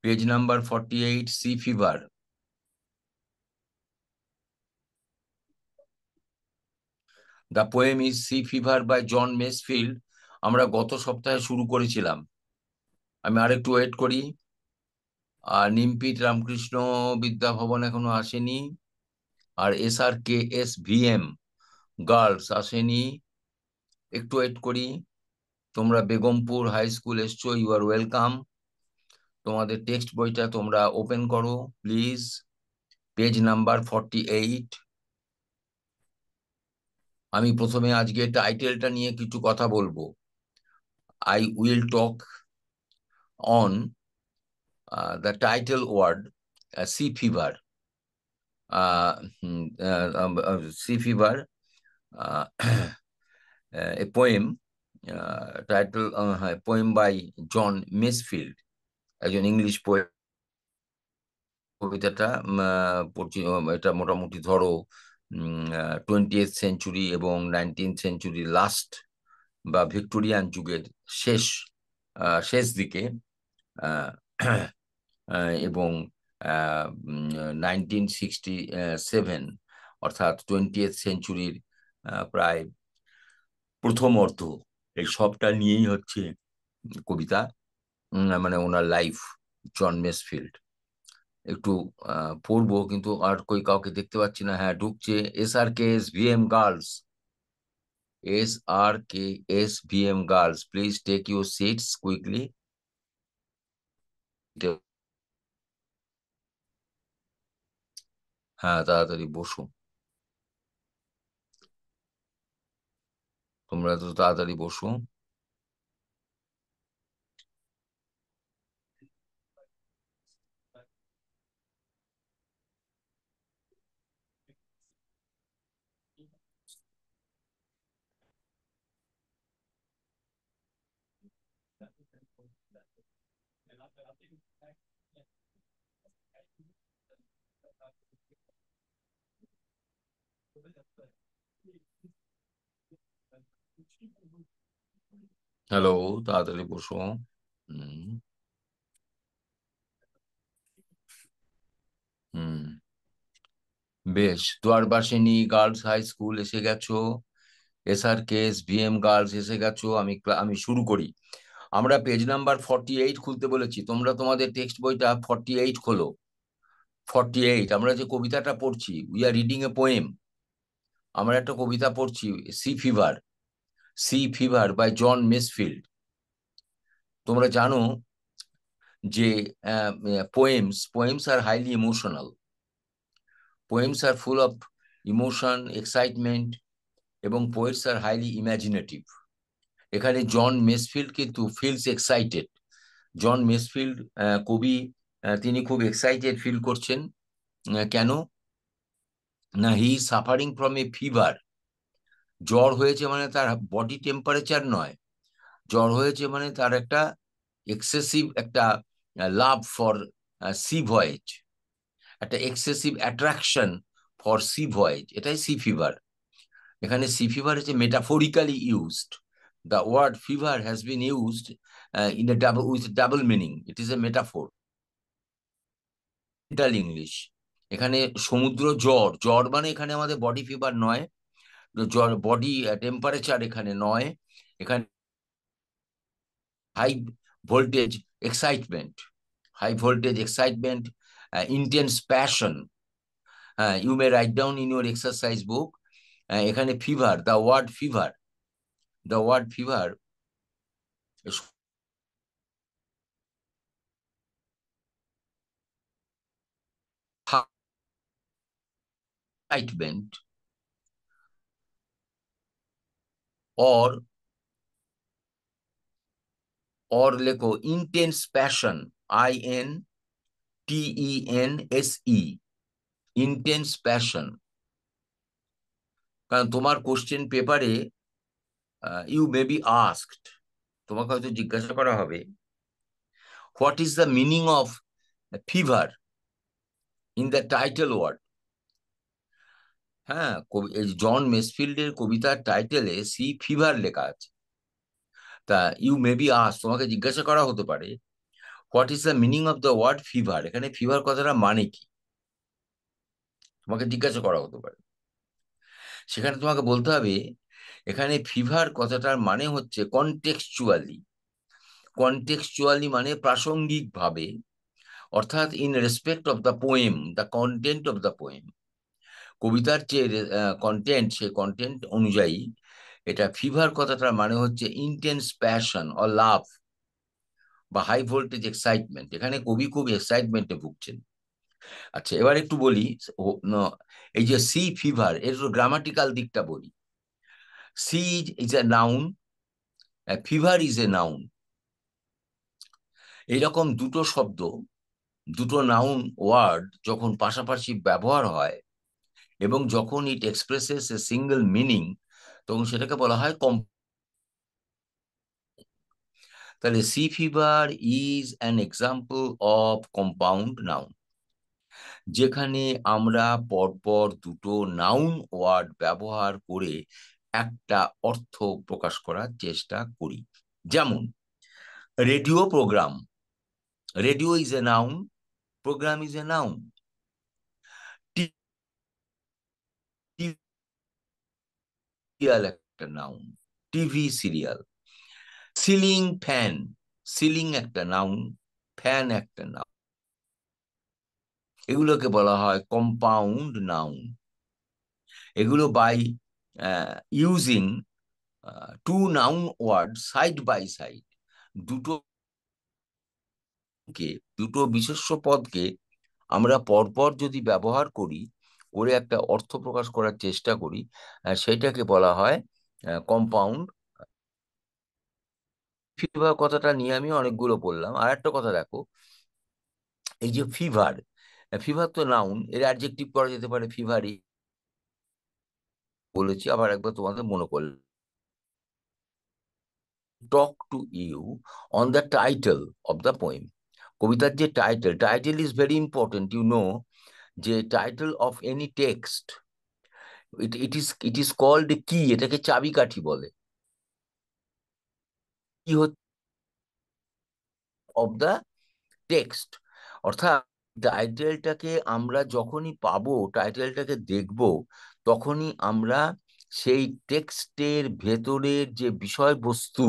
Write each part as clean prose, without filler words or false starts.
Page number 48, Sea Fever. The poem is Sea Fever by John Masefield. আমরা গত সপ্তাহে শুরু করেছিলাম। আমি আরেকটু ওয়েট করি। আর নিমপিট রামকৃষ্ণ বিদ্যা ভবন এখনো আসেনি। আর SRKSVM গার্লস আসেনি। একটু ওয়েট করি। তোমরা বেগমপুর হাই স্কুল এসছো, ইউ আর ওয়েলকাম। তোমাদের টেক্সট বইটা তোমরা ওপেন করো প্লিজ, পেজ নাম্বার 48। আমি প্রথমে আজকে টাইটেলটা নিয়ে কিছু কথা বলবো। I will talk on the title word, sea fever. Sea fever, a poem, poem by John Masefield, একজন ইংলিশ পোয়েট। কবিতাটা এটা মোটামুটি ধরো 20th সেঞ্চুরি এবং 19th সেঞ্চুরি লাস্ট বা ভিক্টোরিয়ান যুগের শেষ শেষ দিকে, এবং 1967 অর্থাৎ 20th সেঞ্চুরির প্রায় প্রথম অর্ধ, এই সবটা নিয়েই হচ্ছে কবিতা, মানে ওনার লাইফ, জন মেসফিল্ড। একটু পড়বো, কিন্তু আর কাউকে দেখতে পাচ্ছি না। হ্যাঁ, ঢুকছে। SRKSVM girls, SRKSVM girls, please take your seats quickly. হ্যাঁ, তাড়াতাড়ি বসো। তোমরা তো তাড়াতাড়ি বসো। হ্যালো, তাড়াতাড়ি বসো। হুম হুম বেশ। দুয়ারবাসিনী গার্লস হাই স্কুল এসে গেছো, SRKSVM গার্লস এসে গেছো। আমি শুরু করি। আমরা পেজ নাম্বার 48 খুলতে বলেছি। তোমরা তোমাদের টেক্সট বইটা 48 খোলো। 48, আমরা যে কবিতাটা পড়ছি, we are reading a poem. আমরা একটা কবিতা পড়ছি, sea fever. Sea fever by John Masefield. তোমরা জানো যে poems are highly emotional. Poems are full of emotion, excitement, এবং পোয়েটস আর হাইলি ইমাজিনেটিভ। এখানে জন মেসফিল্ড কিন্তু ফিলস এক্সাইটেড। জন মেসফিল্ড কবি, তিনি খুব এক্সাইটেড ফিল করছেন। কেন না, হি সাফারিং ফ্রম এ ফিভার। জ্বর হয়েছে মানে তার বডি টেম্পারেচার নয়, জ্বর হয়েছে মানে তার একটা এক্সেসিভ একটা লাভ ফর সি ভয়েজ, একটা excessive attraction for sea voyage, এটাই সি ফিভার। এখানে সি ফিভার হচ্ছে metaphorically used. The word fever has been used in a double with double meaning. It is a metaphor, English. এখানে সমুদ্র জ্বর, জ্বর মানে এখানে আমাদের বডি ফিভার নয়, জ্বর বডি টেম্পারেচার এখানে নয়। এখানে high voltage excitement, high voltage excitement, intense passion. You may write down in your exercise book. এখানে fever, the word fever, the word fever, excitement or লেখো intense passion, INTENSE, intense passion. কারণ তোমার question পেপারে you may be asked, তোমাকে হয়তো জিজ্ঞাসা করা হবে, what is the meaning of fever in the title word. হ্যাঁ, জন মেসফিল্ডের কবিতার টাইটেলে সি ফিভার লেখা আছে। তা ইউ মে বি আস্কড, তোমাকে জিজ্ঞাসা করা হতে পারে, what is the meaning of the word fever? এখানে ফিভার কথাটা মানে কি তোমাকে জিজ্ঞাসা করা হতে পারে। সেখানে তোমাকে বলতে হবে এখানে ফিভার কথাটার মানে হচ্ছে কনটেক্সচুয়ালি। কনটেক্সচুয়ালি মানে প্রাসঙ্গিকভাবে, অর্থাৎ in respect of the poem, the content of the poem. কবিতার যে কন্টেন্ট, সেই কন্টেন্ট অনুযায়ী এটা ফিভার কথাটার মানে হচ্ছে ইন্টেন্স প্যাশন অর লাভ বা হাই ভোল্টেজ এক্সাইটমেন্ট। এখানে কবি খুব এক্সাইটমেন্টে ভুগছেন। আচ্ছা, এবার একটু বলি এই যে সি ফিভার, এর গ্রামাটিক্যাল দিকটা বলি। Sea is a noun, fever is a noun. এইরকম দুটো শব্দ, দুটো নাউন ওয়ার্ড যখন পাশাপাশি ব্যবহার হয় এবং যখন it expresses a single meaning, তখন সেটাকে বলা হয় তাহলে sea fever is an example of compound noun, যেখানে আমরা পরপর দুটো নাউন ওয়ার্ড ব্যবহার করে একটা অর্থ প্রকাশ করার চেষ্টা করি। যেমন radio programme, radio is a noun, programme is a noun. Serial একটা noun, TV serial. Ceiling fan, ceiling একটা নাউন, ফ্যান একটা নাউন। এগুলোকে বলা হয় কম্পাউন্ড নাউন। এগুলো by using two noun word side by side, দুটোকে, দুটো বিশেষ্য পদকে আমরা পরপর যদি ব্যবহার করি, করে একটা অর্থ প্রকাশ করার চেষ্টা করি, সেটাকে বলা হয় কম্পাউন্ড। ফিভার কথাটা নিয়ে আমি অনেকগুলো বললাম। আর একটা কথা দেখো, এই যে ফিভার, ফিভার তো নাউন, এর অ্যাডজেক্টিভ করা যেতে পারে ফিভারি। বলেছি আবার একবার তোমাদের মনে করলাম, talk to you on the title of the poem. কবিতার যে title, title is very important, you know, যে title of any text, it is called কি, এটাকে চাবিকাঠি বলে। কি হচ্ছে অফ দ্য টেক্সট, অর্থাৎ টাইটেলটাকে আমরা যখনই পাবো, টাইটেলটাকে দেখব, তখনই আমরা সেই টেক্সটের ভেতরের যে বিষয়বস্তু,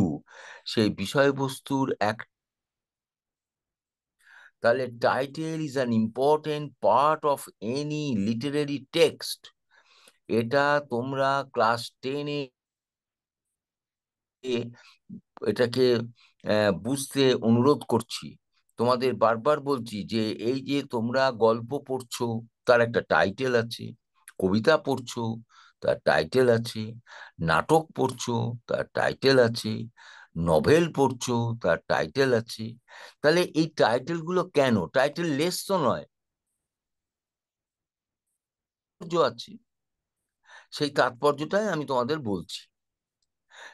সেই বিষয়বস্তুর এক, তাহলে title is an important part of any literary text. এটা তোমরা ক্লাস 10-এ এটাকে বুঝতে অনুরোধ করছি। তোমাদের বারবার বলছি যে এই যে তোমরা গল্প পড়ছো, তার একটা টাইটেল আছে, কবিতা পড়ছো তার টাইটেল আছে, নাটক পড়ছো তার টাইটেল আছে, নভেল পড়ছো তার টাইটেল আছে। তাহলে এই টাইটেলগুলো কেন? টাইটেল লেস তো নয়, আছে। সেই তাৎপর্যটাই আমি তোমাদের বলছি।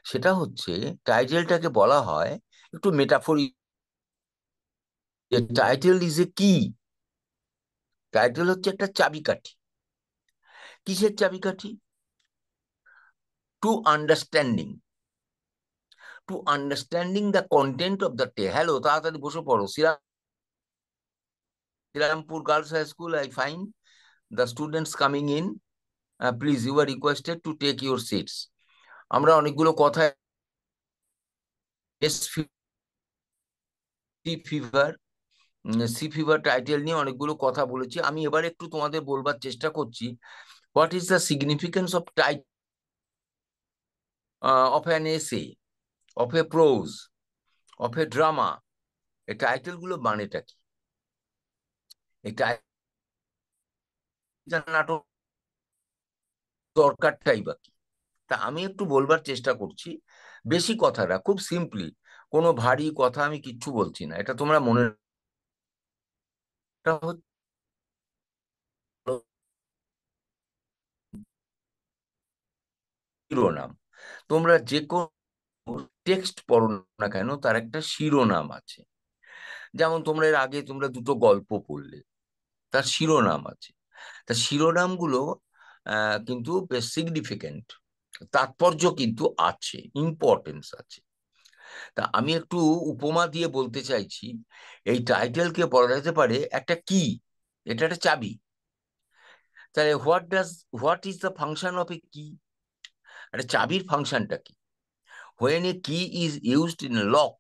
সেটা হচ্ছে, টাইটেলটাকে বলা হয় একটু মেটাফরি, যে টাইটেল ইজ এ কি। টাইটেল হচ্ছে একটা চাবিকাঠি। কিসের চাবিকাঠি? To understanding, to understanding the content of the hello, তাড়াতাড়ি বসে পড়ো। Shrirampur girls high school, I find the students coming in, please you are requested to take your seats. আমরা অনেকগুলো কথা, ফিভার, সি ফিভার টাইটেল নিয়ে অনেকগুলো কথা বলেছি। আমি এবার একটু তোমাদের বলবার চেষ্টা করছি, what is the significance of title of an essay, of A pros, of a drama. এই টাইটেল গুলো মানেটা কি? এই নাটক দরকারটাই বা কি? তা আমি একটু বলবার চেষ্টা করছি। বেশি কথাটা খুব সিম্পলি, কোনো ভারী কথা আমি কিচ্ছু বলছি না, এটা তোমরা মনে, হচ্ছে শিরোনাম। তোমরা যে কোনো টেক্সট পড়ো না কেন, তার একটা শিরোনাম আছে। যেমন তোমরা এর আগে তোমরা দুটো গল্প পড়লে, তার শিরোনাম আছে। তা শিরোনামগুলো কিন্তু বেশ সিগনিফিকেন্ট, তাৎপর্য কিন্তু আছে, ইম্পর্টেন্স আছে। তা আমি একটু উপমা দিয়ে বলতে চাইছি, এই টাইটেলকে বলা যেতে পারে একটা কি, এটা একটা চাবি। তাহলে what is the function of a key? একটা চাবির ফাংশনটা কি? হোয়েন এ কি ইজ ইউজড ইন লক,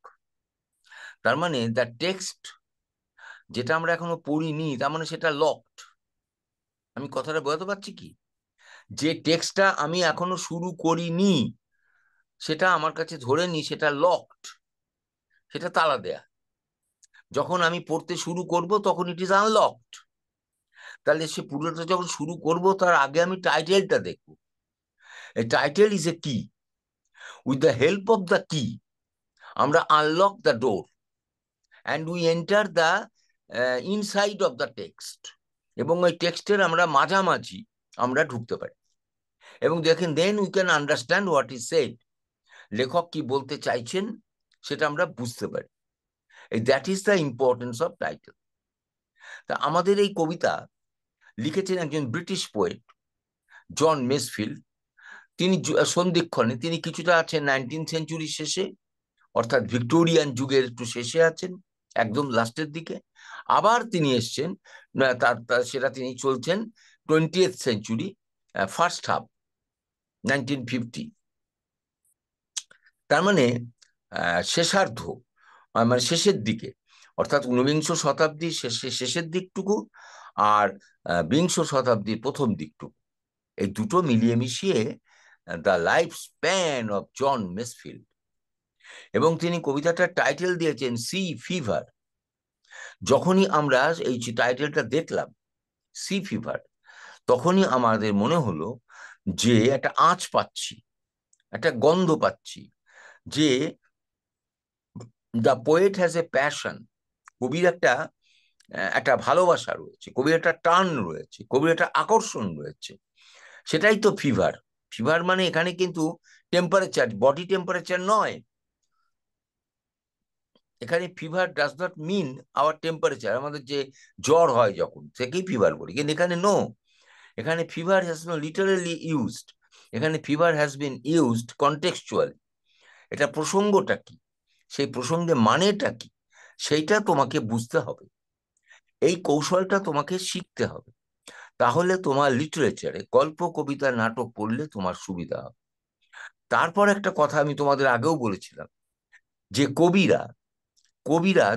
তার মানে দ্য টেক্সট যেটা আমরা এখনো পড়িনি, তার মানে সেটা লকড। আমি কথাটা বোঝাতে পারছি কি? যে টেক্সটটা আমি এখনো শুরু করিনি, সেটা আমার কাছে ধরে নি সেটা লকড, সেটা তালা দেয়া। যখন আমি পড়তে শুরু করব তখন ইট ইজ আনলকড। তাহলে সে পুরোটা যখন শুরু করব তার আগে আমি টাইটেলটা দেখবো। এ টাইটেল ইজ এ কি, with the help of the কি আমরা unlock the door and we enter the inside of the text, এবং ওই টেক্সটের আমরা মাঝামাঝি আমরা ঢুকতে পারি, এবং দেখেন then we can understand what is said. লেখক কি বলতে চাইছেন সেটা আমরা বুঝতে পারি। এই that is the importance of title. তা আমাদের এই কবিতা লিখেছেন একজন ব্রিটিশ পোয়েট, জন মেসফিল্ড। তিনি সন্ধিক্ষণে, তিনি কিছুটা আছেন 19th সেঞ্চুরির শেষে, অর্থাৎ ভিক্টোরিয়ান যুগের একটু শেষে আছেন, একদম লাস্টের দিকে। আবার তিনি এসছেন, সেটা তিনি চলছেন 20th সেঞ্চুরি ফার্স্ট হাফ, 1950। তার মানে শেষার্ধ, মানে শেষের দিকে, অর্থাৎ ঊনবিংশ শতাব্দীর শেষের দিকটুকু আর বিংশ শতাব্দীর প্রথম দিকটুকু, এই দুটো মিলিয়ে মিশিয়ে the life span of John Masefield. এবং তিনি কবিতাটার টাইটেল দিয়েছেন সি ফিভার। যখনই আমরা এই টাইটেলটা দেখলাম, সি ফিভার, তখনই আমাদের মনে হলো যে একটা আঁচ পাচ্ছি, একটা গন্ধ পাচ্ছি, যে the poet has a passion. কবির একটা একটা ভালোবাসা রয়েছে, কবির একটা টান রয়েছে, কবির একটা আকর্ষণ রয়েছে। সেটাই তো ফিভার। ফিভার মানে এখানে কিন্তু টেম্পারেচার, বডি টেম্পারেচার নয়। এখানে fever does not mean our temperature, আমাদের যে জ্বর হয় যখন, সেকেই ফিভার বলি, কিন্তু এখানে নো। এখানে fever has no literally used, এখানে fever has been used contextual. এটা প্রসঙ্গটা কি, সেই প্রসঙ্গে মানেটা কি, সেইটা তোমাকে বুঝতে হবে, এই কৌশলটা তোমাকে শিখতে হবে। তাহলে তোমার লিটারেচারে গল্প, কবিতা, নাটক পড়লে তোমার সুবিধা হবে। তারপর একটা কথা আমি তোমাদের আগেও বলেছিলাম, যে কবিরা কবিরা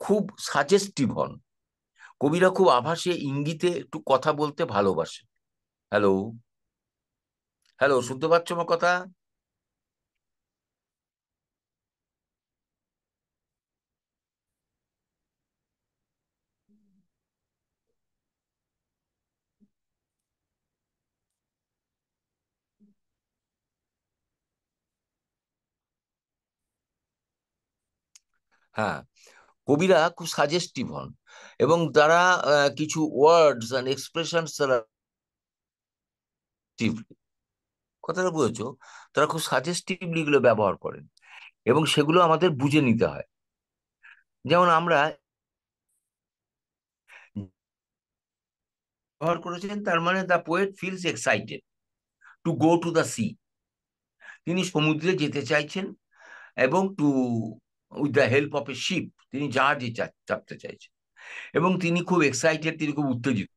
খুব সাজেস্টিভ হন, কবিরা খুব আভাসে ইঙ্গিতে একটু কথা বলতে ভালোবাসে। হ্যালো, হ্যালো, শুনতে পাচ্ছ আমার কথা? হ্যাঁ, কবিরা খুব সাজেস্টিভ হন, এবং তারা কিছু ওয়ার্ডস অ্যান্ড এক্সপ্রেশন, তারা কথাটা বুঝেছো, তারা খুব সাজেস্টিভলি এগুলো ব্যবহার করেন, এবং সেগুলো আমাদের বুঝে নিতে হয়। যেমন আমরা ব্যবহার করেছেন, তার মানে the poet feels excited to go to the sea, তিনি সমুদ্রে যেতে চাইছেন, এবং to with the help of a ship, তিনি জাহাজে চাপতে চাইছেন, এবং তিনি খুব এক্সাইটেড, তিনি খুব উত্তেজিত।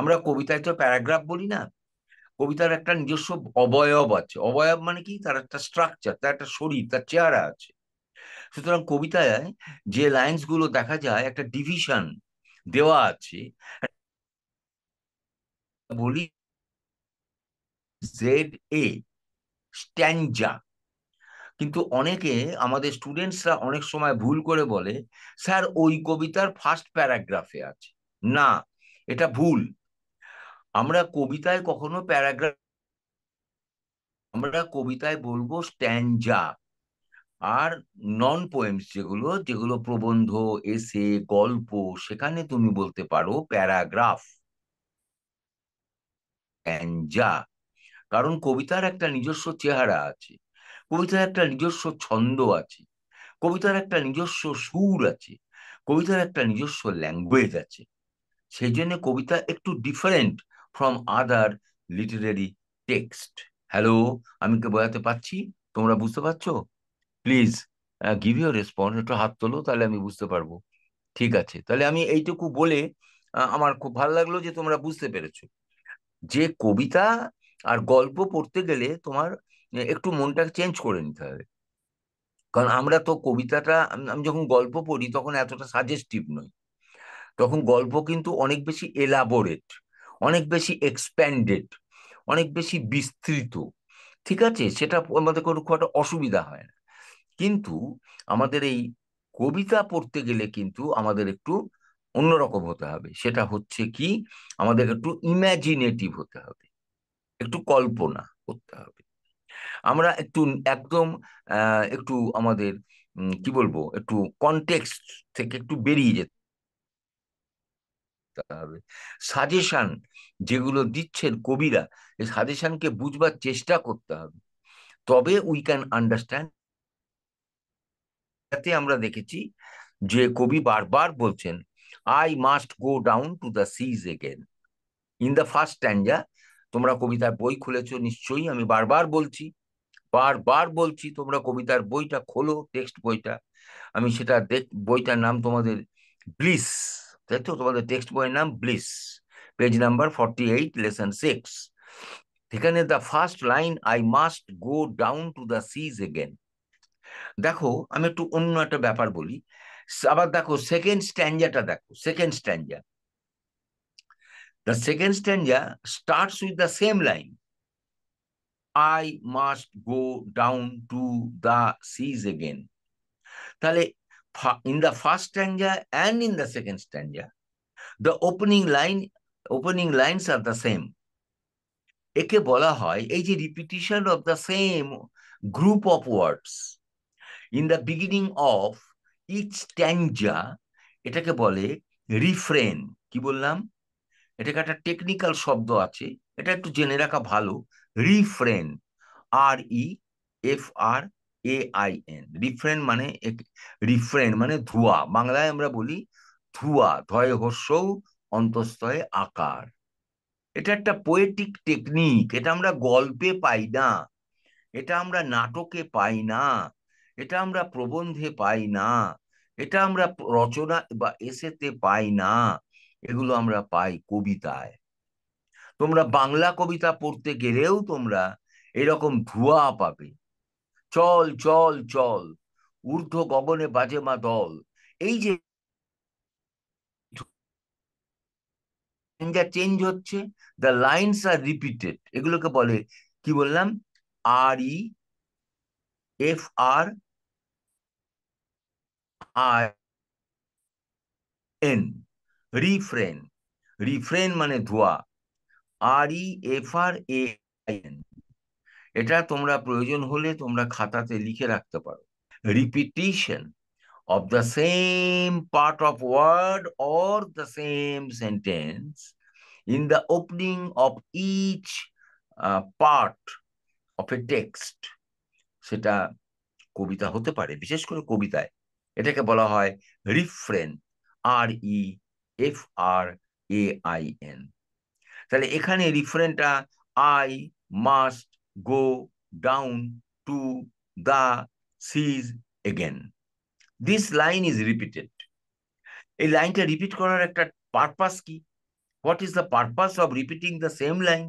আমরা কবিতায় তো প্যারাগ্রাফ বলি না, কবিতার একটা নিজস্ব অবয়ব আছে। অবয়ব মানে কি? তার একটা স্ট্রাকচার, তার একটা শরীর, তার চেহারা আছে। সুতরাং কবিতায় যে লাইন্স গুলো দেখা যায়, একটা ডিভিশন দেওয়া আছে, বলি জেড এ, স্ট্যাঞ্জা। কিন্তু অনেকে, আমাদের স্টুডেন্টসরা অনেক সময় ভুল করে বলে, স্যার ওই কবিতার ফার্স্ট প্যারাগ্রাফে আছে। না, এটা ভুল। আমরা কবিতায় কখনো প্যারাগ্রাফ, আমরা কবিতায় বলবো স্ট্যাঞ্জা। আর নন পোয়েমস, যেগুলো যেগুলো প্রবন্ধ, এসে, গল্প, সেখানে তুমি বলতে পারো প্যারাগ্রাফ, স্ট্যাঞ্জা। কারণ কবিতার একটা নিজস্ব চেহারা আছে, কবিতার একটা নিজস্ব ছন্দ আছে, কবিতার একটা নিজস্ব সুর আছে, কবিতার একটা নিজস্ব ল্যাঙ্গুয়েজ আছে। সেই জন্য কবিতা একটু different from other literary text. Hello, আমি কি বোঝাতে পারছি? তোমরা বুঝতে পারছো? প্লিজ গিভ ইউর রেসপন্স, একটু হাত তোলো, তাহলে আমি বুঝতে পারবো। ঠিক আছে, তাহলে আমি এইটুকু বলে আমার খুব ভালো লাগলো যে তোমরা বুঝতে পেরেছো যে কবিতা আর গল্প পড়তে গেলে তোমার একটু মনটা চেঞ্জ করে নিতে হবে। কারণ আমরা তো কবিতাটা, আমি যখন গল্প পড়ি তখন এতটা সাজেস্টিভ নই। তখন গল্প কিন্তু অনেক বেশি এলাবোরেট, অনেক বেশি এক্সপ্যান্ডেড, অনেক বেশি বিস্তৃত। ঠিক আছে, সেটা আমাদের কোনো খুব একটা অসুবিধা হয় না। কিন্তু আমাদের এই কবিতা পড়তে গেলে কিন্তু আমাদের একটু অন্যরকম হতে হবে। সেটা হচ্ছে কি, আমাদের একটু ইমাজিনেটিভ হতে হবে, একটু কল্পনা করতে হবে। আমরা একটু একদম একটু আমাদের কি বলবো, একটু কনটেক্সট থেকে একটু বেরিয়ে যেতে হবে। সাজেশন যেগুলো দিচ্ছেন কবিরা, এই সাজেশনকে বুঝবার চেষ্টা করতে হবে, তবে উই ক্যান আন্ডারস্ট্যান্ড। তাতে আমরা দেখেছি যে কবি বারবার বলছেন, I must go down to the seas again in the first stanza. তোমরা কবিতার বই খুলেছো নিশ্চয়ই, আমি বারবার বলছি, বারবার বলছি, তোমরা কবিতার বইটা খোলো, টেক্সট বইটা। আমি সেটা বইটার নাম তোমাদের ব্লিস, তাই তো? তোমাদের টেক্সট বইয়ের নাম ব্লিস, পেজ নাম্বার 48, লেসন 6। এখানে the first line, I must go down to the seas again. দেখো, আমি একটু অন্য একটা ব্যাপার বলি। আবার দেখো সেকেন্ড স্ট্যান্জাটা, দেখো second stanza, the second stanza starts with the same line, I must go down to the seas again. তাহলে in the first stanza and in the second stanza the opening lines are the same. একে বলা হয়, এই যে repetition of the same group of words in the beginning of each stanza, এটাকে বলে refrain. কি বললাম? এটাকে একটা টেকনিক্যাল শব্দ আছে, এটা একটু জেনে রাখা ভালো। রিফ্রেন, REFRAIN, রিফ্রেন মানে, রিফ্রেন মানে ধোঁয়া, বাংলায় আমরা বলি ধোঁয়া, ধয় হস্যৌ অন্তস্তয়ে আকার। এটা একটা পোয়েটিক টেকনিক, এটা আমরা গল্পে পাই না, এটা আমরা নাটকে পাই না, এটা আমরা প্রবন্ধে পাই না, এটা আমরা রচনা বা এসেতে পাই না, এগুলো আমরা পাই কবিতায়। তোমরা বাংলা কবিতা পড়তে গেলেও তোমরা এরকম ধোঁয়া পাবে। চল চল চল, ঊর্ধ্ব গগনে বাজে মা দল। এই যে চেঞ্জ হচ্ছে, দ্য লাইনস আর রিপিটেড, এগুলোকে বলে, কি বললাম, REFRAIN, রিফ্রেন। রিফ্রেন মানে ধোঁয়া, REFRAIN। এটা তোমরা প্রয়োজন হলে তোমরা খাতাতে লিখে রাখতে পারো। Repetition of the same part of word or the same sentence in the opening of each part of a text, সেটা কবিতা হতে পারে, বিশেষ করে কবিতায় এটাকে বলা হয় রিফ্রেন, REFRAIN। তাহলে এখানে রিফ্রেনটা, I must go down to the seas again, this line is repeated. এই লাইনটা রিপিট করার একটা পারপাস কি? What is the purpose of repeating the same line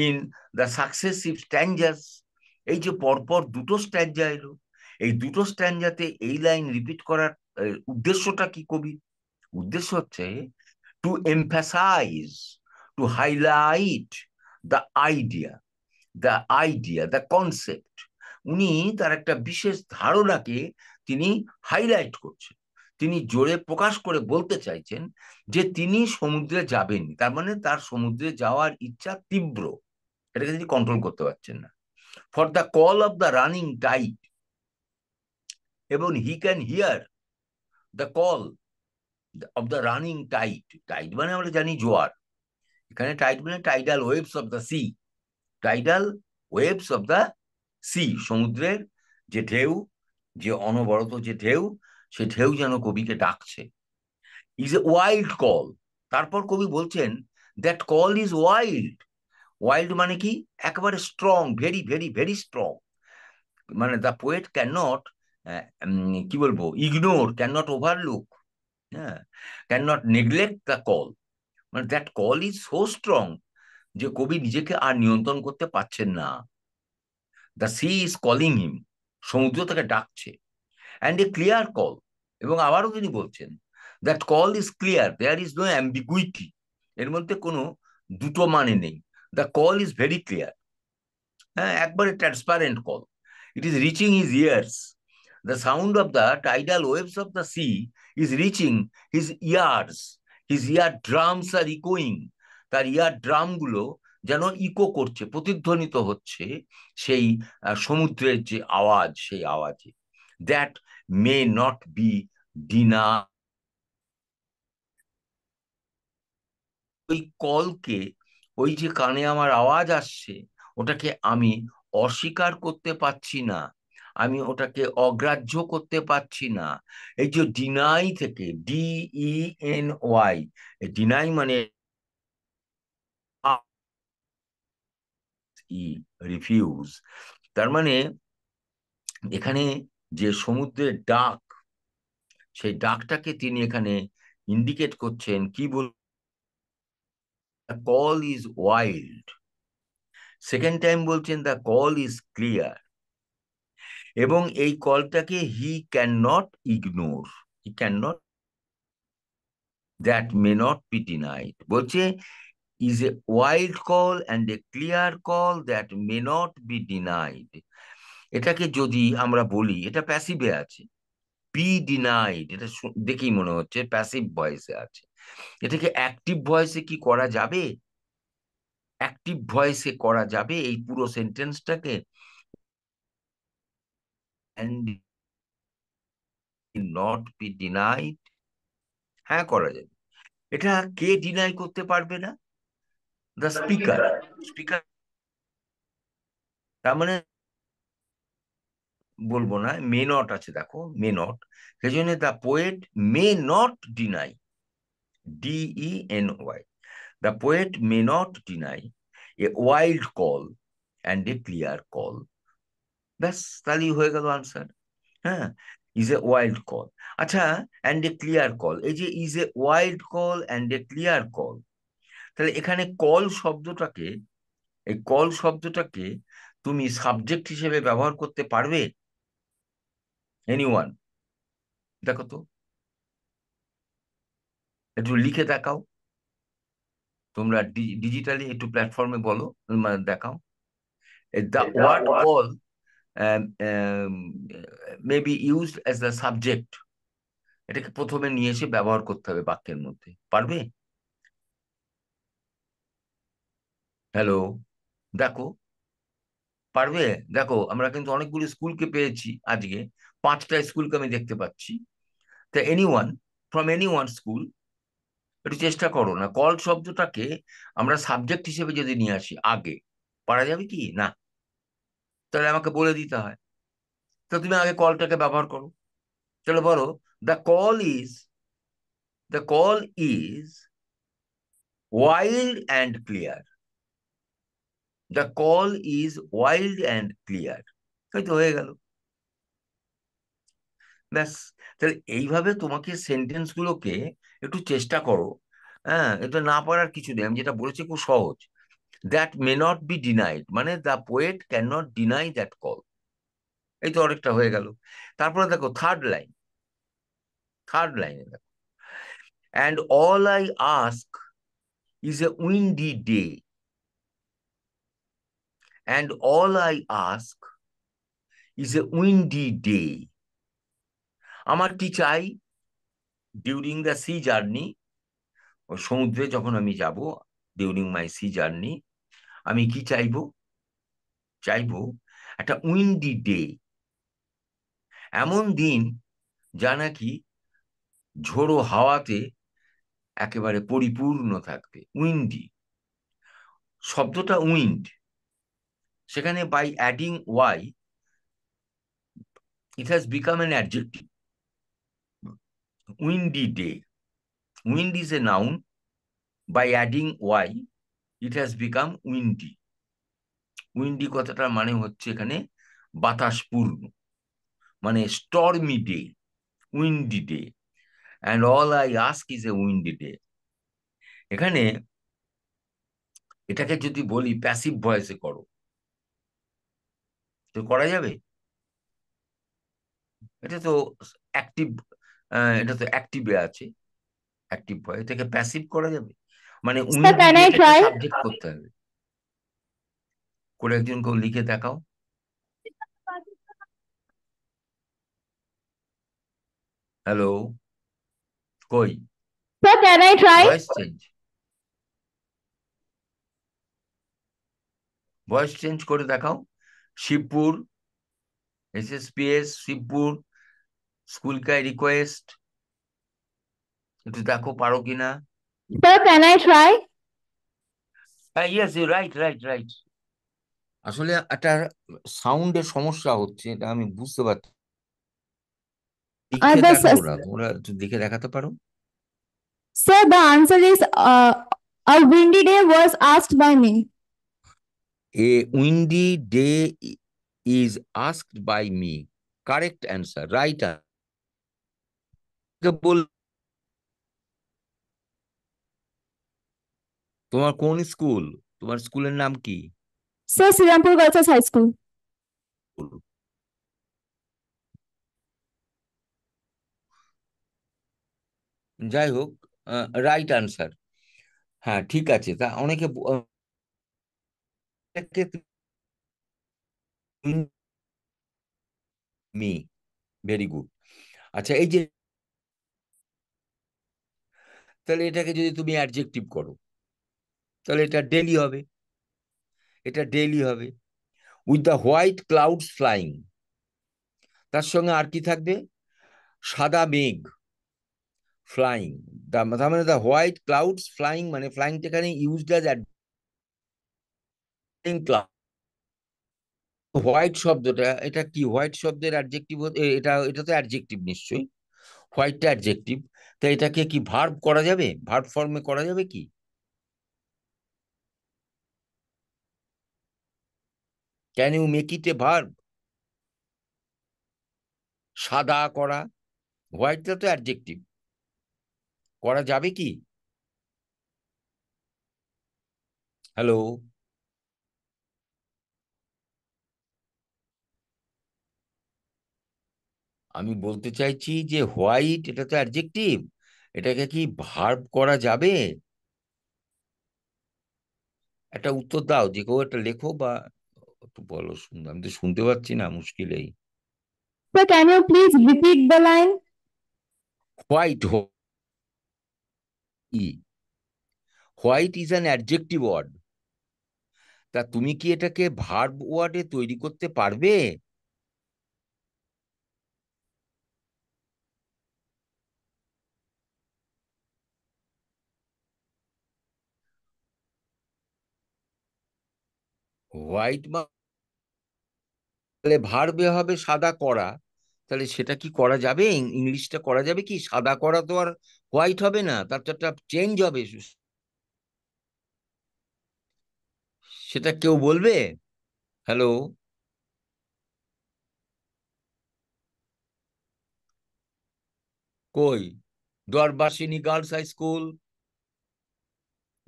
in the successive stanzas? এই যে পরপর দুটো স্ট্যান্ডা এলো, এই দুটো স্ট্যান্ডাতে এই লাইন রিপিট করার উদ্দেশ্যটা কি কবি? উদ্দেশ্য হচ্ছে to emphasise, to highlight the idea, the concept. উনি তার একটা বিশেষ ধারণাকে তিনি হাইলাইট করছেন, তিনি জোরে প্রকাশ করে বলতে চাইছেন যে তিনি সমুদ্রে যাবেন, তার মানে তার সমুদ্রে যাওয়ার ইচ্ছা তীব্র, এটাকে তিনি কন্ট্রোল করতে পারছেন না। For the call of the running tide, এবং he can hear the call of the running tide. Tide মানে আমরা জানি জোয়ার, এখানে টাইড মানে tidal waves of the sea, tidal waves of the sea, সমুদ্রের যে ঢেউ, যে অনবরত যে ঢেউ, সে ঢেউ যেন কবিকে ডাকছে। Is a wild call. তারপর কবি বলছেন, that call is wild, wild মানে কি? একেবারে strong, very very very strong. মানে দ্য পোয়েট ক্যান নট, কি বলবো, ইগনোর, ক্যান নট ওভারলুক, হ্যাঁ, can not neglect the call. মানে that call is so strong যে কবি নিজেকে আর নিয়ন্ত্রণ করতে পারছেন না। The sea is calling him, সমুদ্র তাকে ডাকছে। অ্যান্ড এ ক্লিয়ার কল, এবং আবারও তিনি বলছেন that call is clear, there is no ambiguity, এর মধ্যে কোনো দুটো মানে নেই। The call is very clear, হ্যাঁ, একবারে transparent call. It is reaching his ears, the sound of the tidal waves of the sea is reaching his ears, his ear drums are ইকোয়িং, তার ইয়ার ড্রামগুলো যেন ইকো করছে, প্রতিধ্বনিত হচ্ছে সেই সমুদ্রের যে আওয়াজ, সেই আওয়াজে। That may not be denied, ওই কলকে, ওই যে কানে আমার আওয়াজ আসছে, ওটাকে আমি অস্বীকার করতে পারছি না, আমি ওটাকে অগ্রাহ্য করতে পারছি না। এই যে ডিনাই থেকে, DENY, ডিনাই মানে রিফিউজ। তার মানে এখানে যে সমুদ্রের ডাক, সেই ডাকটাকে তিনি এখানে ইন্ডিকেট করছেন, কি বল, call is wild. Second time বলছেন দ্য কল ইজ ক্লিয়ার, এবং এই কলটাকে he can not ignore, he can not, that may not be denied. বলছে is a wild call and a clear call that may not be denied. এটাকে যদি আমরা বলি, এটা প্যাসিভে আছে, বি ডিনাইড, এটা দেখেই মনে হচ্ছে প্যাসিভ ভয়েসে আছে। এটাকে অ্যাক্টিভ ভয়েসে কি করা যাবে? অ্যাক্টিভ ভয়েসে করা যাবে এই পুরো সেন্টেন্সটাকে, অ্যান্ড নট বি ডিনাইড? হ্যাঁ, করা যাবে। এটা কে ডিনাই করতে পারবে না? The speaker. স্পিকার, তার মানে বলবো না, মে নট আছে, দেখো মে নট, সেই জন্য the poet may not deny, DENY, the poet may not deny A wild call and a clear call. ব্যাস, তাহলেই হয়ে গেল আনসার। হ্যাঁ, ইজ এ ওয়াইল্ড কল। আচ্ছা, অ্যান্ড এ ক্লিয়ার কল, এই যে is a wild call and a clear call, তাহলে এখানে কল শব্দটাকে, এই কল শব্দটাকে তুমি সাবজেক্ট হিসেবে ব্যবহার করতে পারবে? এনিওয়ান? দেখো তো, একটু লিখে দেখাও, তোমরা ডিজিটালি একটু প্ল্যাটফর্মে বলো, মানে দেখাও। The word call may be used as the subject, এটাকে প্রথমে নিয়ে এসে ব্যবহার করতে হবে বাক্যের মধ্যে, পারবে? হ্যালো, দেখো, পারবে? দেখো, আমরা কিন্তু অনেকগুলো স্কুলকে পেয়েছি আজকে, 5টা স্কুলকে আমি দেখতে পাচ্ছি। তা এনিওয়ান, ফ্রম এনিওয়ান স্কুল, একটু চেষ্টা করো না, কল শব্দটাকে আমরা সাবজেক্ট হিসেবে যদি নিয়ে আসি আগে, পারা যাবে কি না? তাহলে আমাকে বলে দিতে হয়। তো তুমি আগে কলটাকে ব্যবহার করো, চলো বলো, the call is, the call is wild and clear, the call is wild and clear. হয়তো হয়ে গেল, ব্যাস। তাহলে এইভাবে তোমাকে সেন্টেন্স গুলোকে একটু চেষ্টা করো। হ্যাঁ, এটা না পারার কিছু নেই, আমি যেটা বলেছি খুব সহজ। That may not be denied মানে the poet can not deny that call, এই তো অনেকটা হয়ে গেল। তারপরে দেখো থার্ড লাইন, থার্ড লাইনে দেখো, and all I ask is a windy day, and all I ask is a windy day. আমার কি চাই? ডিউরিং দ্য সি জার্নি, ও সমুদ্রে যখন আমি যাব, ডিউরিং মাই সি জার্নি, আমি কি চাইবো? চাইবো একটা উইন্ডি ডে, এমন দিন যা নাকি ঝোড়ো হাওয়াতে একেবারে পরিপূর্ণ থাকবে। উইন্ডি শব্দটা উইন্ড, সেখানে by adding Y it has become an adjective, windy day. Wind is a noun, by adding Y it has become windy. Windy কথাটার মানে হচ্ছে এখানে বাতাসপূর্ণ, মানে stormy day, windy day, and all I ask is a windy day. এখানে এটাকে যদি বলি প্যাসিভ ভয়েসে করো, তো করা যাবে? এটা তো অ্যাক্টিভ, এটা তো অ্যাক্টিভে আছে, অ্যাক্টিভ ভয়েস, এটাকে প্যাসিভ করা যাবে? মানে Sir, Windy can I ডেটাকে try? Subject করতে হবে। করে একজনকে লিখে দেখাও। হ্যালো, কই? Sir, can I try? Voice change, voice change করে দেখাও। শিবপুর, এসএসপিএস শিবপুর, স্কুল কা রিকোয়েস্ট, একটু দেখো পারো কিনা। Sir, can I try? হ্যাঁ, yes, you right, right, right. আসলে একটা সাউন্ডের সমস্যা হচ্ছে, এটা আমি বুঝতে পারছি। লিখে দেখাও না, তোমরা একটু লিখে দেখাতে পারো? Sir, the answer is a windy day was asked by me. A windy day is asked by me, correct answer, right. বল, তোমার কোন স্কুল, তোমার স্কুলের নাম কি? Sir, Srirampur Girls High School. যাই হোক, রাইট আনসার। হ্যাঁ, ঠিক আছে। তা অনেকে মি, ভেরি গুড। আচ্ছা, এই যে, তাহলে এটাকে যদি তুমি অ্যাডজেক্টিভ করো, তাহলে এটা ডেলি হবে, এটা ডেলি হবে। With the white clouds flying, তার সঙ্গে আর কি থাকবে? সাদা মেঘ, ফ্লাইং। তার মানে দ্য হোয়াইট ক্লাউডস ফ্লাইং, মানে ফ্লাইংটা এখানে ইউজড অ্যাজ ক্লাউড। হোয়াইট শব্দটা, এটা কি হোয়াইট শব্দের অ্যাডজেক্টিভ? এটা এটা তো অ্যাডজেক্টিভ নিশ্চয়ই, হোয়াইটটা অ্যাডজেক্টিভ। তা এটাকে কি ভার্ব করা যাবে? ভার্ব ফর্মে করা যাবে কি? Can you make it a verb? সাদা করা, হোয়াইটটা তো অ্যাডজেক্টিভ, করা যাবে কি? হ্যালো, আমি বলতে চাইছি যে হোয়াইট এটা তো অ্যাডজেক্টিভ, এটাকে কি ভার্ব করা যাবে? একটা উত্তর দাও, যে কেউ একটা লেখো বা একটু বলো, শুনতে আমি তো শুনতে পাচ্ছি না, মুশকিলেই। Sir, can you please repeat the line? White, white is an adjective word. তা তুমি কি এটাকে ভার্ব ওয়ার্ডে তৈরি করতে পারবে? হোয়াইট মানে ভার্বে হবে সাদা করা, তাহলে সেটা কি করা যাবে? ইংলিশটা করা যাবে কি? সাদা করা তো আর হোয়াইট হবে না, তার তো একটা চেঞ্জ হবে, সেটা কেউ বলবে? হ্যালো, কই? দরবাসিনী গার্লস হাই স্কুল,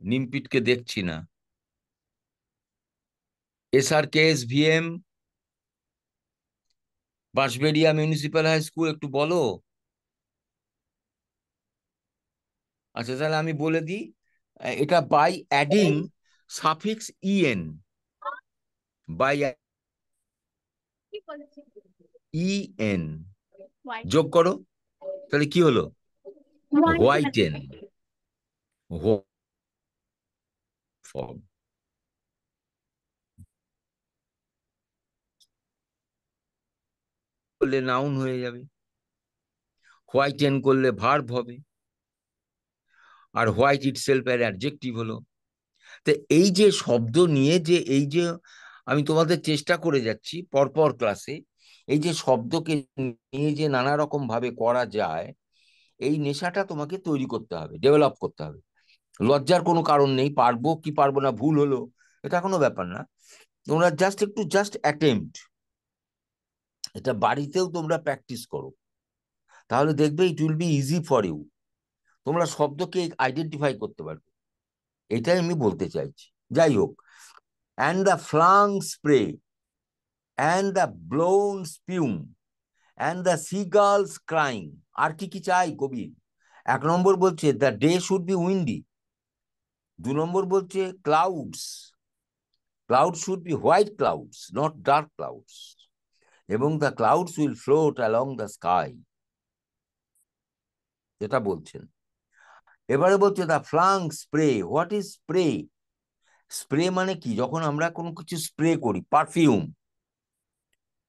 নিমপিটকে দেখছি না। SRKS VM, Bansberia municipal high school, একটু বলো। আচ্ছা, তাহলে আমি বলে দিই, এটা by adding suffix E N, by E N যোগ করো, তাহলে কি হলো? Whiten, form. করলে নাউন হয়ে যাবে, হোয়াইটেন করলে ভার্ব হবে, আর হোয়াইট ইটসেলফ এর অ্যাডজেক্টিভ হলো। তো এই যে শব্দ নিয়ে যে এই যে আমি তোমাদের চেষ্টা করে যাচ্ছি পরপর ক্লাসে, এই যে শব্দকে নিয়ে যে নানা রকম ভাবে করা যায়, এই নেশাটা তোমাকে তৈরি করতে হবে, ডেভেলপ করতে হবে। লজ্জার কোনো কারণ নেই, পারবো কি পারবো না, ভুল হলো, এটা কোনো ব্যাপার না। তোমরা জাস্ট অ্যাটেম্পট, এটা বাড়িতেও তোমরা প্র্যাকটিস করো, তাহলে দেখবে it will be easy for you. তোমরা শব্দকে আইডেন্টিফাই করতে পারবে, এটাই আমি বলতে চাইছি। যাই হোক, and the flung spray, and the blown spume, and the seagulls crying. আর কি কি চাই কবি? 1 নম্বর বলছে the day should be windy. 2 নম্বর বলছে clouds, cloud should be white clouds, not dark clouds, এবং the clouds will float along the sky, যেটা বলছেন। এবারে বলছে the flung spray. What is spray? Spray মানে কি? যখন আমরা কোনো কিছু স্প্রে করি, পারফিউম,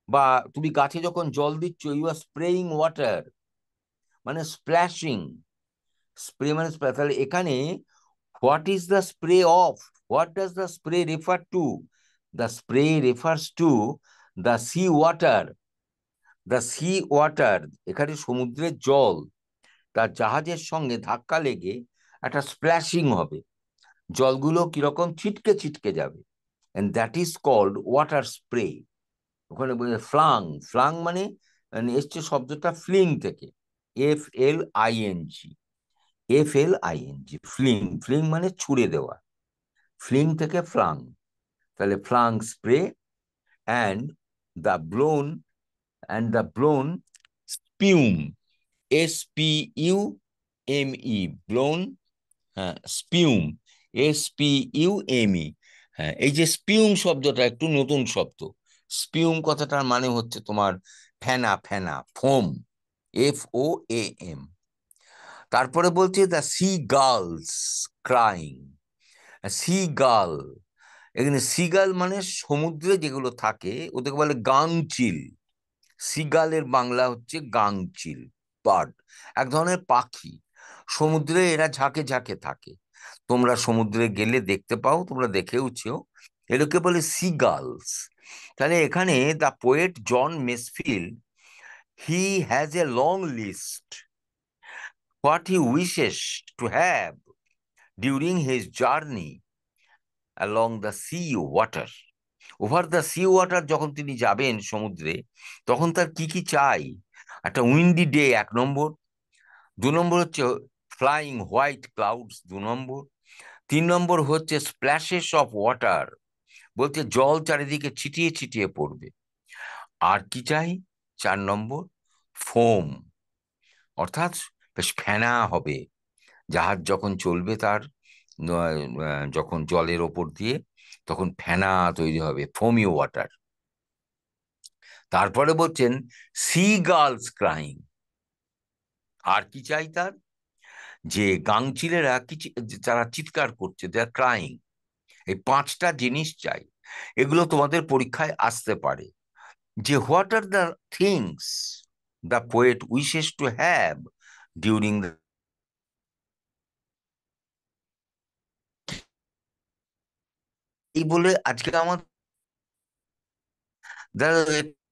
বা তুমি গাছে যখন জল দিচ্ছ, ইউ আর স্প্রেইং ওয়াটার, মানে স্প্ল্যাশিং। স্প্রে মানে তাহলে এখানে what is the spray of? What does the spray refer to? The spray refers to the sea water. The sea water, এখানে সমুদ্রের জল, তার জাহাজের সঙ্গে ধাক্কা লেগে একটা স্প্ল্যাশিং হবে, জলগুলো কিরকম ছিটকে ছিটকে যাবে, and that is called water spray. ওখানে বলছে ফ্লাং। ফ্লাং মানে এসছে শব্দটা ফ্লিং থেকে, FLING, FLING, ফ্লিং। ফ্লিং মানে ছুড়ে দেওয়া, ফ্লিং থেকে ফ্লাং, তাহলে flung spray and the blown, blown spume, SPUME, blown, হ্যাঁ স্পিউম, SPUME। হ্যাঁ, এই যে স্পিউম শব্দটা একটু নতুন শব্দ। স্পিউম কথাটার মানে হচ্ছে তোমার ফেনা, ফেনা, ফোম, FOAM। তারপরে বলছে the sea gulls crying. Sea gull, এখানে সিগাল মানে সমুদ্রে যেগুলো থাকে ওদেরকে বলে গাংচিল। সিগালের বাংলা হচ্ছে গাংচিল, বার্ড, এক ধরনের পাখি। সমুদ্রে এরা ঝাঁকে ঝাঁকে থাকে, তোমরা সমুদ্রে গেলে দেখতে পাও, তোমরা দেখেওছো, এদেরকে বলে সিগালস। তাহলে এখানে the poet John Masefield, he has a long list what he wishes to have during his journey along the sea water. Over the sea water, যখন তিনি যাবেন সমুদ্রে, তখন তার কি কি চাই? একটা উইন্ডি ডে 1 নম্বর, 2 নম্বর হচ্ছে ফ্লাইং হোয়াইট ক্লাউডস, 2 নম্বর, 3 নম্বর হচ্ছে স্প্ল্যাশেস অফ ওয়াটার, বলতে জল চারিদিকে ছিটিয়ে ছিটিয়ে পড়বে। আর কি চাই? 4 নম্বর ফোম, অর্থাৎ বেশ ফেনা হবে, জাহাজ যখন চলবে তার যখন জলের ওপর দিয়ে, তখন ফেনা তৈরি হবে, ফোমি ওয়াটার। তারপরে বলছেন সি গার্লস ক্রাইং। আর কি চাই তার? যে গাংচিলেরা কিছু, যারা চিৎকার করছে, দে আর ক্রাইং। এই 5টা জিনিস চাই, এগুলো তোমাদের পরীক্ষায় আসতে পারে। যে what are the things the poet wishes to have during, এই বলে আজকে আমার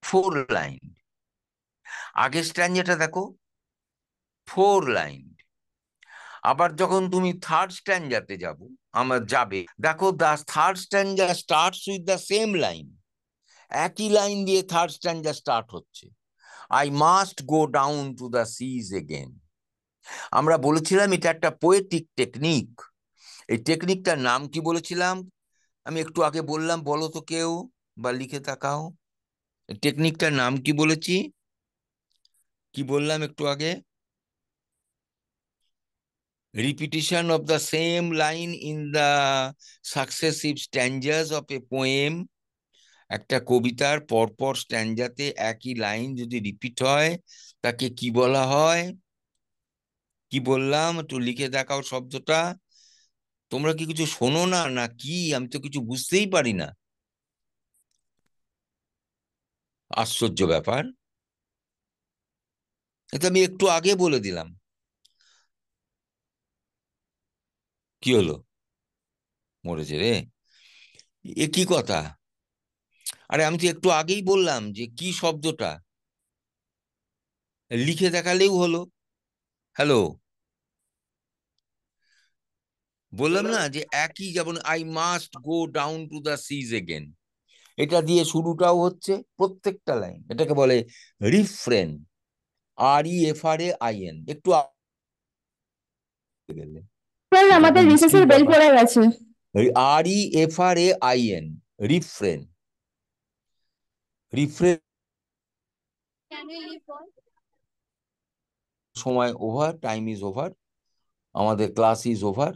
4 লাইন। আগের স্ট্যান্ডাটা দেখো, 4 লাইন। আবার যখন তুমি থার্ড স্ট্যান্ডাতে যাবে, দেখো the third stanza starts with the same line. একই লাইন দিয়ে থার্ড স্ট্যান্ডা স্টার্ট হচ্ছে, I must go down to the seas again. আমরা বলেছিলাম এটা একটা পোয়েটিক টেকনিক। এই টেকনিকটার নাম কি বলেছিলাম? আমি একটু আগে বললাম, বলো তো কেউ, বা লিখে তাকাও। টেকনিকটার নাম কি বলেছি? কি বললাম একটু আগে? Repetition of the same line in the successive stanzas of a poem. একটা কবিতার পরপর স্ট্যান্জাতে একই লাইন যদি রিপিট হয়, তাকে কি বলা হয়? কি বললাম একটু লিখে দেখাও শব্দটা। তোমরা কি কিছু শোনো না, না কি? আমি তো কিছু বুঝতেই পারি না, আশ্চর্য ব্যাপার। এটা আমি একটু আগে বলে দিলাম। কি হলো? মরেছে রে, এ কি কথা? আরে আমি তো একটু আগেই বললাম যে কি শব্দটা, লিখে দেখালেও হলো। হ্যালো, বললাম না যে একই, যেমন I must go down to the seas again, এটা দিয়ে শুরুটাও হচ্ছে প্রত্যেকটা লাইন, এটাকে বলে রিফ্রেন। REFRAIN, একটু গেলে স্যার এটা একটু আমাদের রিসেসের মিষ্টির বেল ব্যাপার। পড়ে গেছে। REFRAIN, refrain. রিফ্রেন সময় ওভার, টাইম ইজ ওভার, আমাদের ক্লাস ইজ ওভার।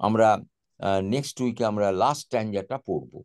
আমরা নেক্সট উইকে আমরা লাস্ট স্ট্যান্ডারটা পড়বো।